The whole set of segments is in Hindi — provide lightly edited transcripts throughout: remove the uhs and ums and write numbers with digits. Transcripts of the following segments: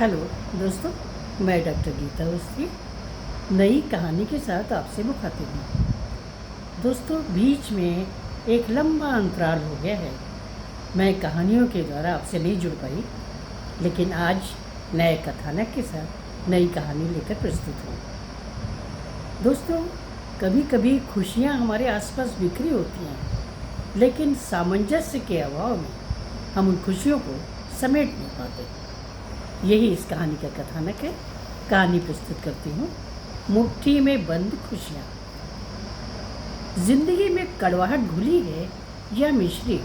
हेलो दोस्तों, मैं डॉक्टर गीता अवस्थी नई कहानी के साथ आपसे मुखातिब हूँ। दोस्तों, बीच में एक लंबा अंतराल हो गया है। मैं कहानियों के द्वारा आपसे नहीं जुड़ पाई, लेकिन आज नए कथानक के साथ नई कहानी लेकर प्रस्तुत हूँ। दोस्तों, कभी कभी खुशियाँ हमारे आसपास बिखरी होती हैं, लेकिन सामंजस्य के अभाव में हम उन खुशियों को समेट नहीं पाते। यही इस कहानी का कथानक है। कहानी प्रस्तुत करती हूँ, मुट्ठी में बंद खुशियाँ। जिंदगी में कड़वाहट घुली है या मिश्री,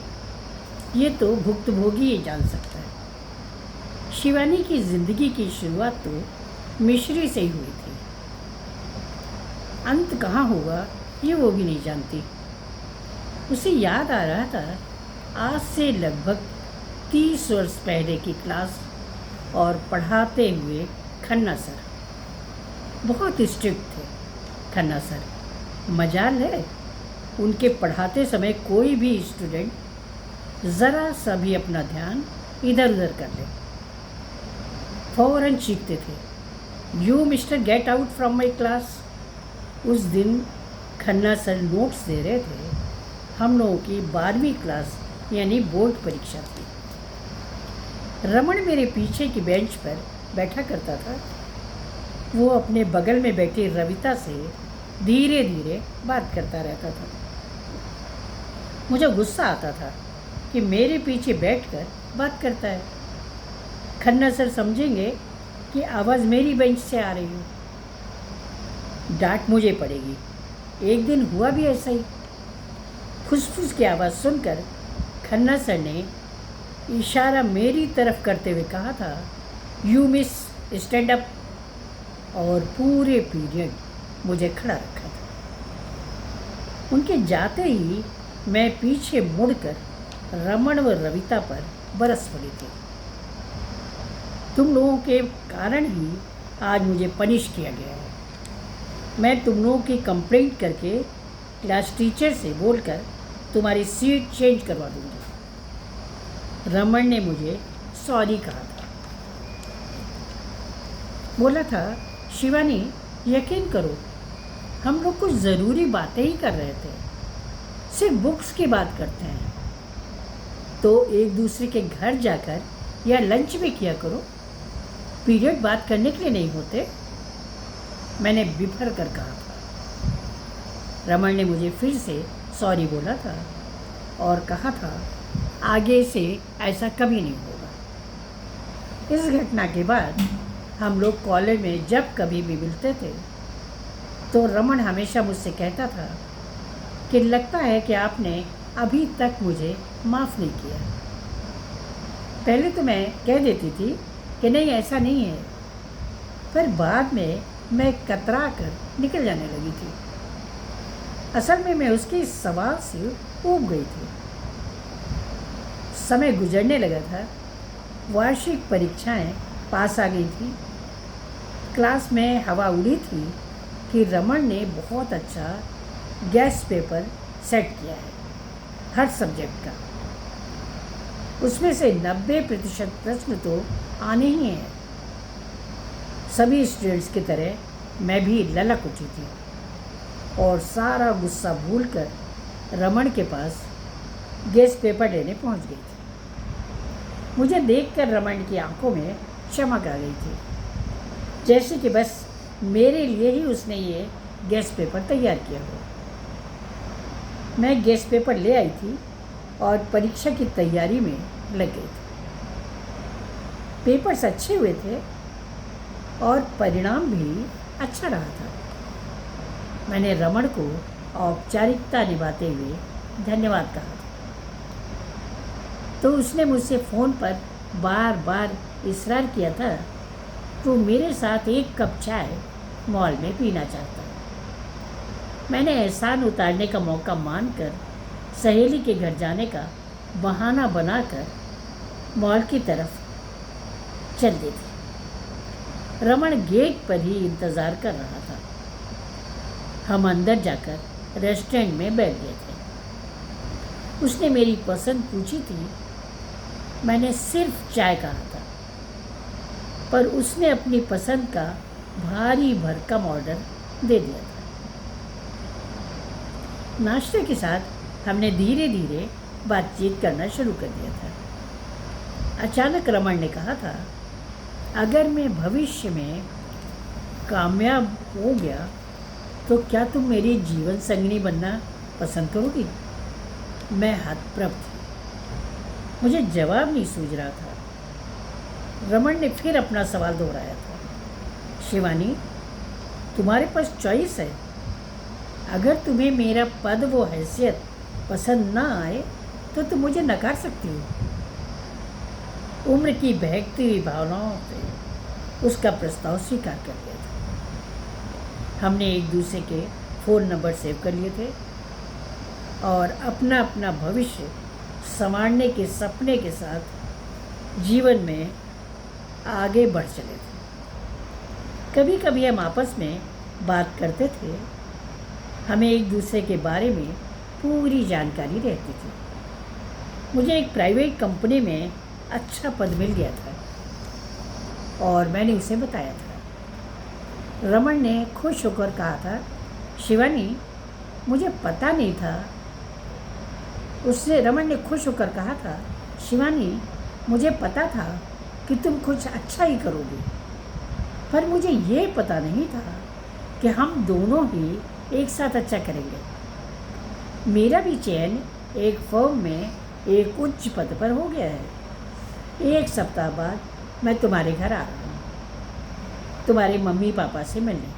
ये तो भुक्तभोगी ही जान सकता है। शिवानी की जिंदगी की शुरुआत तो मिश्री से ही हुई थी। अंत कहाँ होगा ये वो भी नहीं जानती। उसे याद आ रहा था, आज से लगभग 30 वर्ष पहले की क्लास और पढ़ाते हुए खन्ना सर। बहुत स्ट्रिक्ट थे खन्ना सर। मजाल है, उनके पढ़ाते समय कोई भी स्टूडेंट ज़रा सा भी अपना ध्यान इधर उधर कर ले, फ़ौरन चीखते थे, you mister get out from my class. उस दिन खन्ना सर नोट्स दे रहे थे। हम लोगों की 12वीं क्लास यानी बोर्ड परीक्षा थी। रमन मेरे पीछे की बेंच पर बैठा करता था। वो अपने बगल में बैठी रविता से धीरे धीरे बात करता रहता था। मुझे गुस्सा आता था कि मेरे पीछे बैठकर बात करता है। खन्ना सर समझेंगे कि आवाज़ मेरी बेंच से आ रही है, डांट मुझे पड़ेगी। एक दिन हुआ भी ऐसा ही। फुसफुस की आवाज़ सुनकर खन्ना सर ने इशारा मेरी तरफ करते हुए कहा था, यू मिस स्टैंड अप। और पूरे पीरियड मुझे खड़ा रखा था। उनके जाते ही मैं पीछे मुड़कर रमन व रविता पर बरस पड़ी थी। तुम लोगों के कारण ही आज मुझे पनिश किया गया है। मैं तुम लोगों की कंप्लेंट करके क्लास टीचर से बोलकर तुम्हारी सीट चेंज करवा दूँगी। रमन ने मुझे सॉरी कहा था। बोला था, शिवानी यकीन करो, हम लोग कुछ ज़रूरी बातें ही कर रहे थे, सिर्फ बुक्स की बात करते हैं, तो एक दूसरे के घर जाकर या लंच में किया करो, पीरियड बात करने के लिए नहीं होते। मैंने बिफर कर कहा था। रमन ने मुझे फिर से सॉरी बोला था और कहा था, आगे से ऐसा कभी नहीं होगा। इस घटना के बाद हम लोग कॉलेज में जब कभी भी मिलते थे तो रमन हमेशा मुझसे कहता था कि लगता है कि आपने अभी तक मुझे माफ़ नहीं किया। पहले तो मैं कह देती थी कि नहीं, ऐसा नहीं है, पर बाद में मैं कतरा कर निकल जाने लगी थी। असल में मैं उसके इस सवाल से ऊब गई थी। समय गुजरने लगा था। वार्षिक परीक्षाएं पास आ गई थी। क्लास में हवा उड़ी थी कि रमन ने बहुत अच्छा गेस्ट पेपर सेट किया है हर सब्जेक्ट का। उसमें से 90% प्रश्न तो आने ही हैं। सभी स्टूडेंट्स की तरह मैं भी ललक उठी थी और सारा गुस्सा भूलकर रमन के पास गेस्ट पेपर लेने पहुंच गई थी। मुझे देखकर रमन की आंखों में चमक आ गई थी, जैसे कि बस मेरे लिए ही उसने ये गेस्ट पेपर तैयार किया हो। मैं गेस्ट पेपर ले आई थी और परीक्षा की तैयारी में लग गई थी। पेपर्स अच्छे हुए थे और परिणाम भी अच्छा रहा था। मैंने रमन को औपचारिकता निभाते हुए धन्यवाद कहा था, तो उसने मुझसे फ़ोन पर बार बार इसरार किया था तो मेरे साथ एक कप चाय मॉल में पीना चाहता। मैंने एहसान उतारने का मौका मानकर सहेली के घर जाने का बहाना बनाकर मॉल की तरफ चल दी थी। रमन गेट पर ही इंतज़ार कर रहा था। हम अंदर जाकर रेस्टोरेंट में बैठ गए थे। उसने मेरी पसंद पूछी थी। मैंने सिर्फ चाय कहा था। पर उसने अपनी पसंद का भारी भरकम ऑर्डर दे दिया था। नाश्ते के साथ हमने धीरे धीरे बातचीत करना शुरू कर दिया था। अचानक रमन ने कहा था, अगर मैं भविष्य में कामयाब हो गया तो क्या तुम मेरी जीवन संगिनी बनना पसंद करोगी? मैं हतप्रभ थी, मुझे जवाब नहीं सूझ रहा था। रमन ने फिर अपना सवाल दोहराया था, शिवानी, तुम्हारे पास चॉइस है। अगर तुम्हें मेरा पद व हैसियत पसंद ना आए तो तुम मुझे नकार सकती हो। उम्र की बहकती हुई भावनाओं से उसका प्रस्ताव स्वीकार कर लिया था। हमने एक दूसरे के फ़ोन नंबर सेव कर लिए थे और अपना अपना भविष्य संवारने के सपने के साथ जीवन में आगे बढ़ चले थे। कभी कभी हम आपस में बात करते थे, हमें एक दूसरे के बारे में पूरी जानकारी रहती थी। मुझे एक प्राइवेट कंपनी में अच्छा पद मिल गया था और मैंने उसे बताया था। रमन ने खुश होकर कहा था, शिवानी, मुझे पता नहीं था। रमन ने खुश होकर कहा था, शिवानी, मुझे पता था कि तुम कुछ अच्छा ही करोगी, पर मुझे ये पता नहीं था कि हम दोनों ही एक साथ अच्छा करेंगे। मेरा भी चयन एक फर्म में एक उच्च पद पर हो गया है। 1 सप्ताह बाद मैं तुम्हारे घर आ रहा हूँ, तुम्हारे मम्मी पापा से मिलने।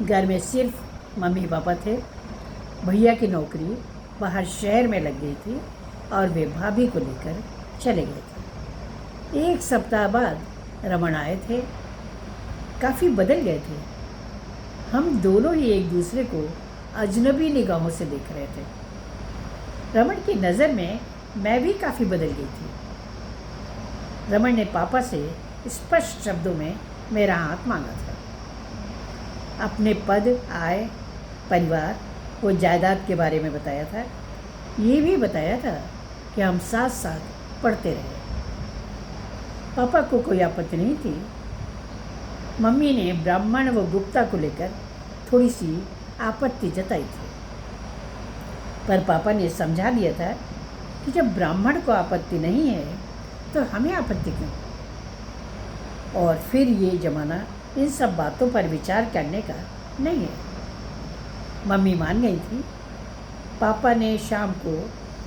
घर में सिर्फ मम्मी पापा थे। भैया की नौकरी बाहर शहर में लग गई थी और वे भाभी को लेकर चले गए थे। 1 सप्ताह बाद रमन आए थे। काफ़ी बदल गए थे। हम दोनों ही एक दूसरे को अजनबी निगाहों से देख रहे थे। रमन की नज़र में मैं भी काफ़ी बदल गई थी। रमन ने पापा से स्पष्ट शब्दों में मेरा हाथ मांगा था। अपने पद, आय, परिवार और जायदाद के बारे में बताया था। ये भी बताया था कि हम साथ साथ पढ़ते रहे। पापा को कोई आपत्ति नहीं थी। मम्मी ने ब्राह्मण व गुप्ता को लेकर थोड़ी सी आपत्ति जताई थी, पर पापा ने समझा दिया था कि जब ब्राह्मण को आपत्ति नहीं है तो हमें आपत्ति क्यों। और फिर ये ज़माना इन सब बातों पर विचार करने का नहीं है। मम्मी मान गई थी। पापा ने शाम को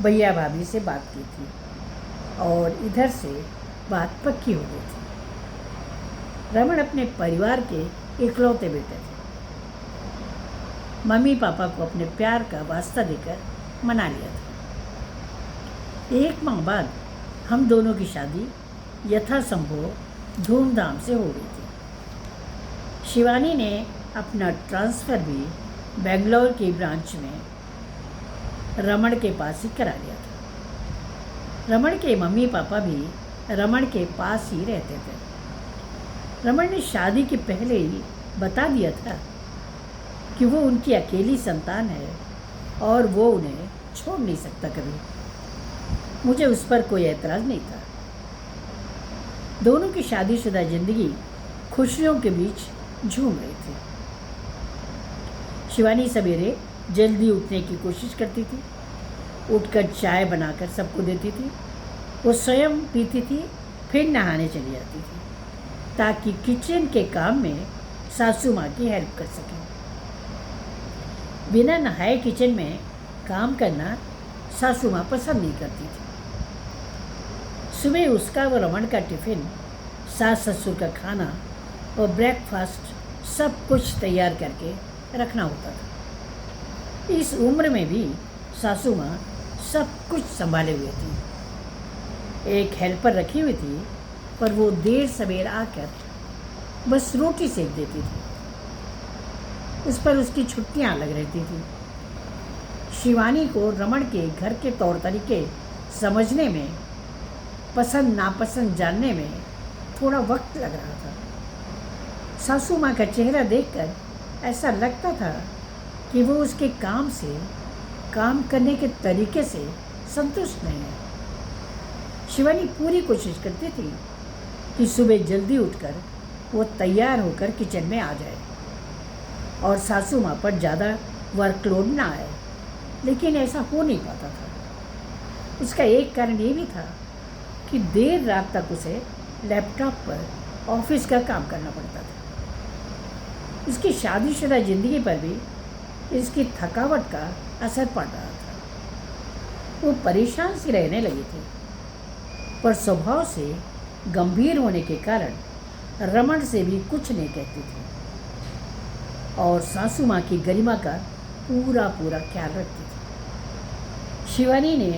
भैया भाभी से बात की थी और इधर से बात पक्की हो गई थी। रमन अपने परिवार के इकलौते बेटे थे। मम्मी पापा को अपने प्यार का वास्ता देकर मना लिया था। 1 माह बाद हम दोनों की शादी यथासंभव धूमधाम से हो गई थी। शिवानी ने अपना ट्रांसफ़र भी बेंगलोर की ब्रांच में रमन के पास ही करा लिया था। रमन के मम्मी पापा भी रमन के पास ही रहते थे। रमन ने शादी के पहले ही बता दिया था कि वो उनकी अकेली संतान है और वो उन्हें छोड़ नहीं सकता कभी। मुझे उस पर कोई एतराज़ नहीं था। दोनों की शादीशुदा ज़िंदगी खुशियों के बीच झूम रही थी। शिवानी सवेरे जल्दी उठने की कोशिश करती थी। उठकर चाय बनाकर सबको देती थी। वो स्वयं पीती थी, फिर नहाने चली जाती थी ताकि किचन के काम में सासू माँ की हेल्प कर सकें। बिना नहाए किचन में काम करना सासू माँ पसंद नहीं करती थी। सुबह उसका व रमन का टिफ़िन, सास ससुर का खाना और ब्रेकफास्ट सब कुछ तैयार करके रखना होता था। इस उम्र में भी सासू माँ सब कुछ संभाले हुए थी। एक हेल्पर रखी हुई थी, पर वो देर सवेर आकर बस रोटी सेक देती थी। उस पर उसकी छुट्टियाँ लग रहती थी। शिवानी को रमन के घर के तौर तरीके समझने में, पसंद नापसंद जानने में थोड़ा वक्त लग रहा था। सासू माँ का चेहरा देखकर ऐसा लगता था कि वो उसके काम करने के तरीके से संतुष्ट नहीं है। शिवानी पूरी कोशिश करती थी कि सुबह जल्दी उठकर वो तैयार होकर किचन में आ जाए और सासू माँ पर ज़्यादा वर्कलोड ना आए, लेकिन ऐसा हो नहीं पाता था। उसका एक कारण ये भी था कि देर रात तक उसे लैपटॉप पर ऑफिस का काम करना पड़ता था। उसकी शादीशुदा ज़िंदगी पर भी इसकी थकावट का असर पड़ रहा था। वो परेशान सी रहने लगी थी, पर स्वभाव से गंभीर होने के कारण रमन से भी कुछ नहीं कहती थी और सासू माँ की गरिमा का पूरा ख्याल रखती थी। शिवानी ने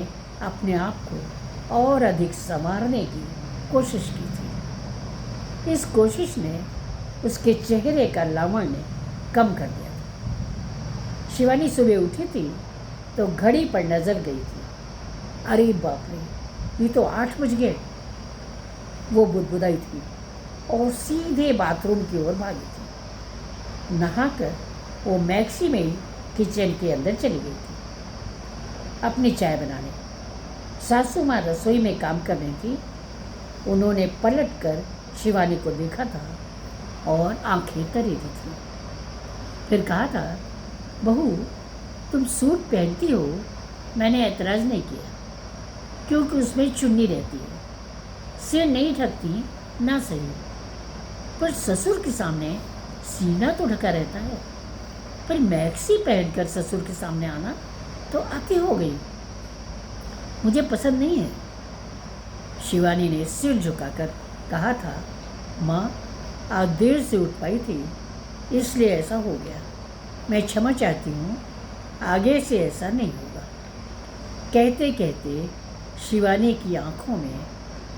अपने आप को और अधिक संवारने की कोशिश की थी। इस कोशिश ने उसके चेहरे का लावण्य कम कर दिया था। शिवानी सुबह उठी थी तो घड़ी पर नजर गई थी। अरे बाप रे, ये तो 8 बज गए। वो बुदबुदाई थी और सीधे बाथरूम की ओर भागी थी। नहाकर वो मैक्सी में ही किचन के अंदर चली गई थी अपनी चाय बनाने। सासू माँ रसोई में काम कर रही थी। उन्होंने पलटकर शिवानी को देखा था और आंखें तरी रही थी। फिर कहा था, बहू तुम सूट पहनती हो, मैंने ऐतराज़ नहीं किया क्योंकि उसमें चुन्नी रहती है, सिर नहीं ढकती ना सही, पर ससुर के सामने सीना तो ढका रहता है। पर मैक्सी पहनकर ससुर के सामने आना तो अति हो गई, मुझे पसंद नहीं है। शिवानी ने सिर झुकाकर कहा था, माँ आज देर से उठ पाई थी इसलिए ऐसा हो गया, मैं क्षमा चाहती हूँ, आगे से ऐसा नहीं होगा। कहते कहते शिवानी की आंखों में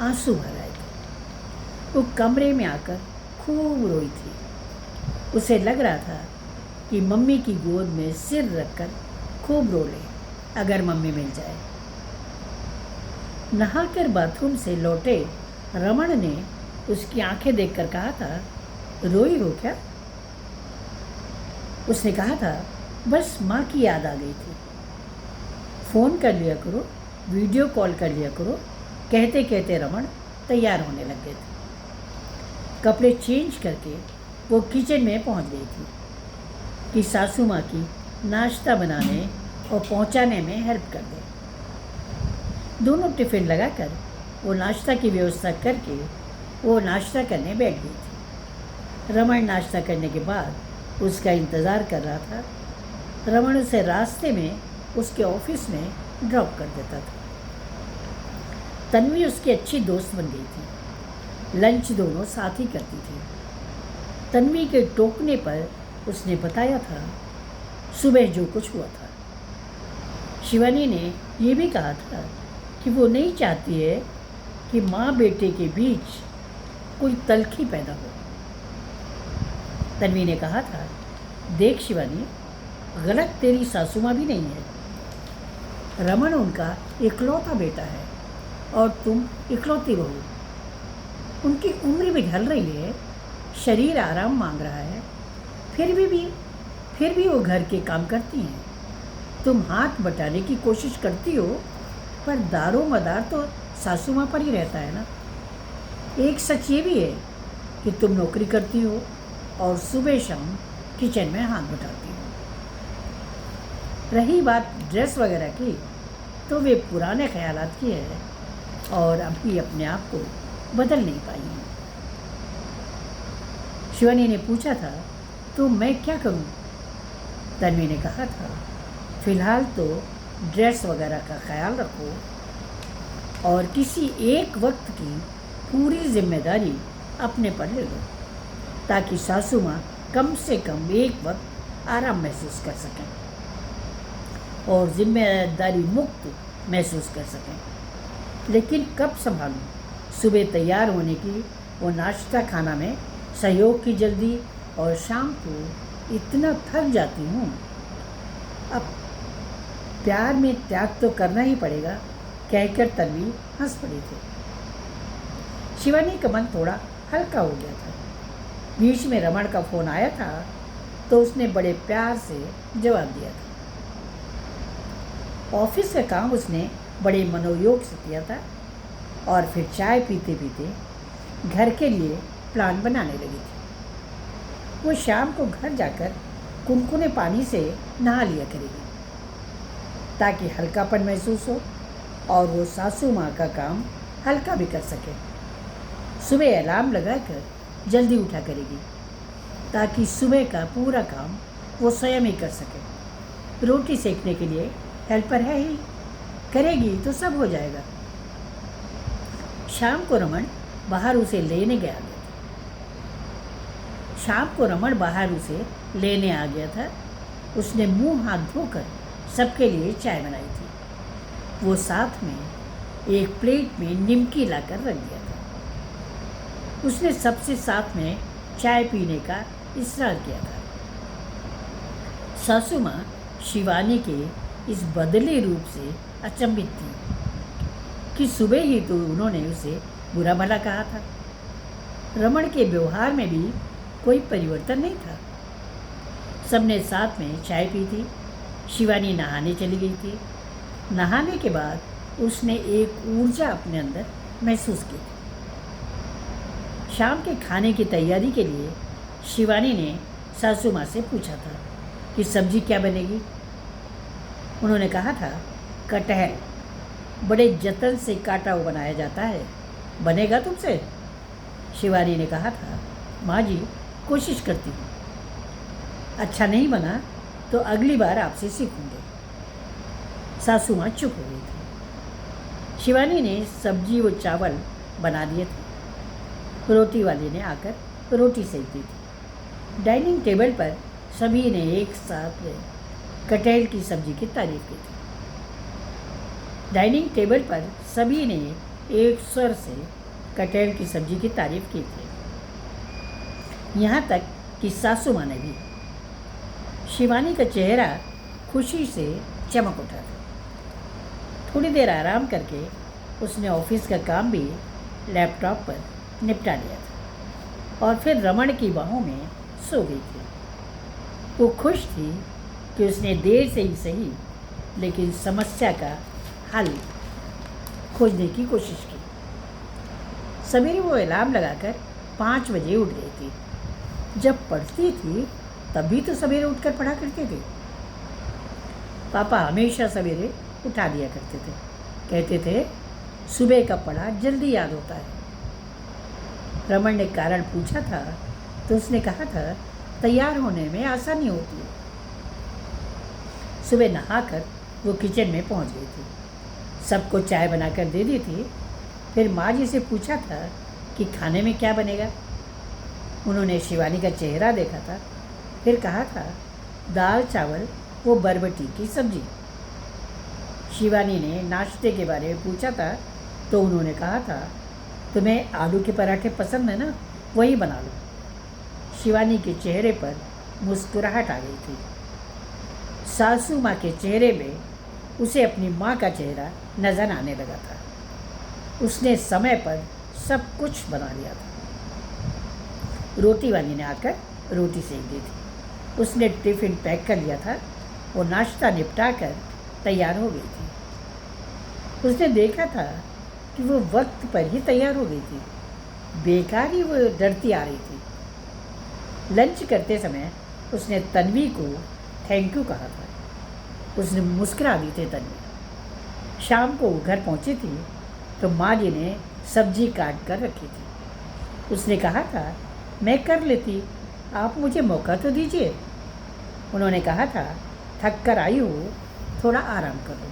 आंसू भर आए थे। वो कमरे में आकर खूब रोई थी। उसे लग रहा था कि मम्मी की गोद में सिर रखकर खूब रो ले अगर मम्मी मिल जाए। नहाकर बाथरूम से लौटे रमन ने उसकी आंखें देखकर कहा था, रोई हो क्या? उसने कहा था, बस माँ की याद आ गई थी, फ़ोन कर लिया करो, वीडियो कॉल कर लिया करो। कहते कहते रमन तैयार होने लग गए थे। कपड़े चेंज करके वो किचन में पहुंच गई थी कि सासू माँ की नाश्ता बनाने और पहुंचाने में हेल्प कर दे। दोनों टिफ़िन लगाकर वो नाश्ता की व्यवस्था करके वो नाश्ता करने बैठ गई थी। रमन नाश्ता करने के बाद उसका इंतज़ार कर रहा था। रमन उसे रास्ते में उसके ऑफिस में ड्रॉप कर देता था। तन्वी उसकी अच्छी दोस्त बन गई थी। लंच दोनों साथ ही करती थी। तन्वी के टोकने पर उसने बताया था सुबह जो कुछ हुआ था। शिवानी ने ये भी कहा था कि वो नहीं चाहती है कि माँ बेटे के बीच कोई तल्खी पैदा हो। तन्वी ने कहा था, देख शिवानी, गलत तेरी सासू माँ भी नहीं है। रमन उनका इकलौता बेटा है और तुम इकलौती बहू। उनकी उम्र भी ढल रही है, शरीर आराम मांग रहा है, फिर भी वो घर के काम करती हैं। तुम हाथ बटाने की कोशिश करती हो, पर दारो मदार तो सासू माँ पर ही रहता है ना। एक सच ये भी है कि तुम नौकरी करती हो और सुबह शाम किचन में हाथ बटाती हो। रही बात ड्रेस वगैरह की, तो वे पुराने ख्यालात की है और अभी अपने आप को बदल नहीं पाई हैं। शिवानी ने पूछा था, तो मैं क्या करूं? तन्वी ने कहा था, फिलहाल तो ड्रेस वगैरह का ख्याल रखो और किसी एक वक्त की पूरी जिम्मेदारी अपने पर ले लो, ताकि सासू माँ कम से कम एक वक्त आराम महसूस कर सकें और जिम्मेदारी मुक्त महसूस कर सकें। लेकिन कब संभालूं? सुबह तैयार होने की और नाश्ता खाना में सहयोग की जल्दी, और शाम को इतना थक जाती हूँ। अब प्यार में त्याग तो करना ही पड़ेगा, कहकर तन्वी हंस पड़ी थी। शिवानी का मन थोड़ा हल्का हो गया था। बीच में रमन का फ़ोन आया था तो उसने बड़े प्यार से जवाब दिया था। ऑफिस का काम उसने बड़े मनोयोग से किया था और फिर चाय पीते पीते घर के लिए प्लान बनाने लगी थी। वो शाम को घर जाकर कुनकुने पानी से नहा लिया करेगी ताकि हल्कापन महसूस हो और वो सासू माँ का काम हल्का भी कर सके। सुबह अलार्म लगाकर जल्दी उठा करेगी ताकि सुबह का पूरा काम वो स्वयं ही कर सके। रोटी सेकने के लिए हेल्पर है ही, करेगी तो सब हो जाएगा। शाम को रमन बाहर उसे लेने गया था। उसने मुंह हाथ धोकर सबके लिए चाय बनाई थी। वो साथ में एक प्लेट में निमकी लाकर रख दिया था। उसने सबसे साथ में चाय पीने का इसरार किया था। सासू माँ शिवानी के इस बदले रूप से अचंभित थी कि सुबह ही तो उन्होंने उसे बुरा भला कहा था। रमन के व्यवहार में भी कोई परिवर्तन नहीं था। सबने साथ में चाय पी थी। शिवानी नहाने चली गई थी। नहाने के बाद उसने एक ऊर्जा अपने अंदर महसूस की थी। शाम के खाने की तैयारी के लिए शिवानी ने सासू माँ से पूछा था कि सब्जी क्या बनेगी। उन्होंने कहा था कटहल बड़े जतन से काटा हुआ बनाया जाता है, बनेगा तुमसे? शिवानी ने कहा था माँ जी कोशिश करती हूँ, अच्छा नहीं बना तो अगली बार आपसे सीखूंगे। सासू माँ चुप हो गई थी। शिवानी ने सब्जी व चावल बना दिए थे। रोटी वाले ने आकर रोटी सेक दी थी। डाइनिंग टेबल पर सभी ने एक साथ कटहल की सब्जी की तारीफ की थी। डाइनिंग टेबल पर सभी ने एक स्वर से कटहल की सब्जी की तारीफ की थी, यहाँ तक कि सासू माँ ने भी। शिवानी का चेहरा खुशी से चमक उठा था। थोड़ी देर आराम करके उसने ऑफिस का काम भी लैपटॉप पर निपटा लिया था और फिर रमन की बाहों में सो गई थी। वो खुश थी कि उसने देर से ही सही लेकिन समस्या का हल खोजने की कोशिश की। सवेरे वो अलार्म लगाकर 5 बजे उठ गई थी। जब पढ़ती थी तभी तो सवेरे उठकर पढ़ा करते थे। पापा हमेशा सवेरे उठा दिया करते थे, कहते थे सुबह का पढ़ा जल्दी याद होता है। रमन ने कारण पूछा था तो उसने कहा था तैयार होने में आसानी होती है। सुबह नहाकर वो किचन में पहुंच गई थी। सबको चाय बनाकर दे दी थी। फिर माँ जी से पूछा था कि खाने में क्या बनेगा। उन्होंने शिवानी का चेहरा देखा था, फिर कहा था दाल चावल वो बरबटी की सब्जी। शिवानी ने नाश्ते के बारे में पूछा था तो उन्होंने कहा था तुम्हें आलू के पराठे पसंद है ना, वही बना लो। शिवानी के चेहरे पर मुस्कुराहट आ गई थी। सासू माँ के चेहरे में उसे अपनी माँ का चेहरा नजर आने लगा था। उसने समय पर सब कुछ बना लिया था। रोटी वाली ने आकर रोटी सेक दी थी। उसने टिफ़िन पैक कर लिया था और नाश्ता निपटा कर तैयार हो गई थी। उसने देखा था कि वो वक्त पर ही तैयार हो गई थी। बेकार ही वो डरती आ रही थी। लंच करते समय उसने तन्वी को थैंक यू कहा था। उसने मुस्कुरा दी थी तन्वी। शाम को वो घर पहुंची थी तो माँ जी ने सब्जी काट कर रखी थी। उसने कहा था मैं कर लेती, आप मुझे मौका तो दीजिए। उन्होंने कहा था थक कर आई हो, थोड़ा आराम करो,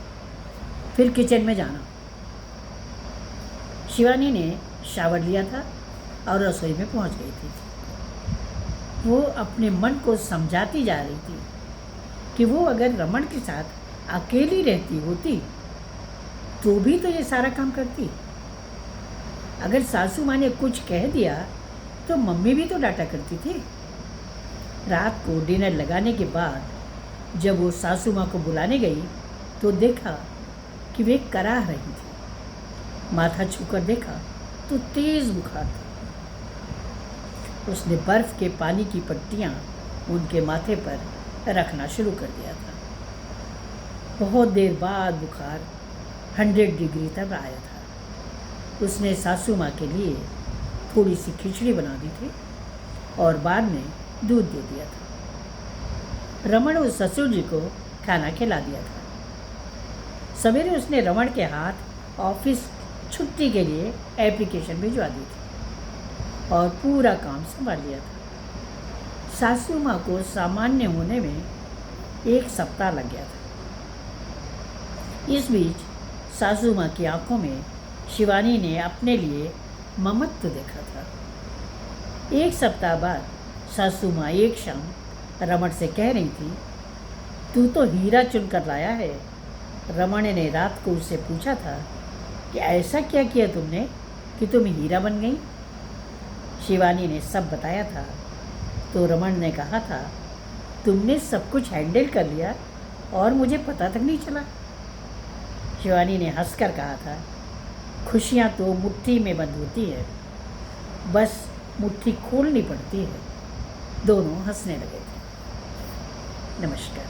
फिर किचन में जाना। शिवानी ने शावर लिया था और रसोई में पहुंच गई थी। वो अपने मन को समझाती जा रही थी कि वो अगर रमन के साथ अकेली रहती होती तो भी तो ये सारा काम करती। अगर सासू माँ ने कुछ कह दिया तो मम्मी भी तो डांटा करती थी। रात को डिनर लगाने के बाद जब वो सासू माँ को बुलाने गई तो देखा कि वे कराह रही थी। माथा छूकर देखा तो तेज़ बुखार था। उसने बर्फ़ के पानी की पट्टियाँ उनके माथे पर रखना शुरू कर दिया था। बहुत देर बाद बुखार 100 डिग्री तक आया था। उसने सासू माँ के लिए थोड़ी सी खिचड़ी बना दी थी और बाद में दूध दे दिया था। रमन उस ससुर जी को खाना खिला दिया था। सवेरे उसने रमन के हाथ ऑफिस छुट्टी के लिए एप्लीकेशन भिजवा दी थी और पूरा काम संभाल लिया था। सासू माँ को सामान्य होने में 1 सप्ताह लग गया था। इस बीच सासू माँ की आंखों में शिवानी ने अपने लिए ममत्व देखा था। 1 सप्ताह बाद सासू माँ एक शाम रमन से कह रही थी, तू तो हीरा चुन कर लाया है। रमन ने रात को उससे पूछा था कि ऐसा क्या किया तुमने कि तुम हीरा बन गई। शिवानी ने सब बताया था तो रमन ने कहा था, तुमने सब कुछ हैंडल कर लिया और मुझे पता तक नहीं चला। शिवानी ने हंसकर कहा था, खुशियाँ तो मुट्ठी में बंद होती है, बस मुट्ठी खोलनी पड़ती है। दोनों हंसने लगे थे। नमस्कार।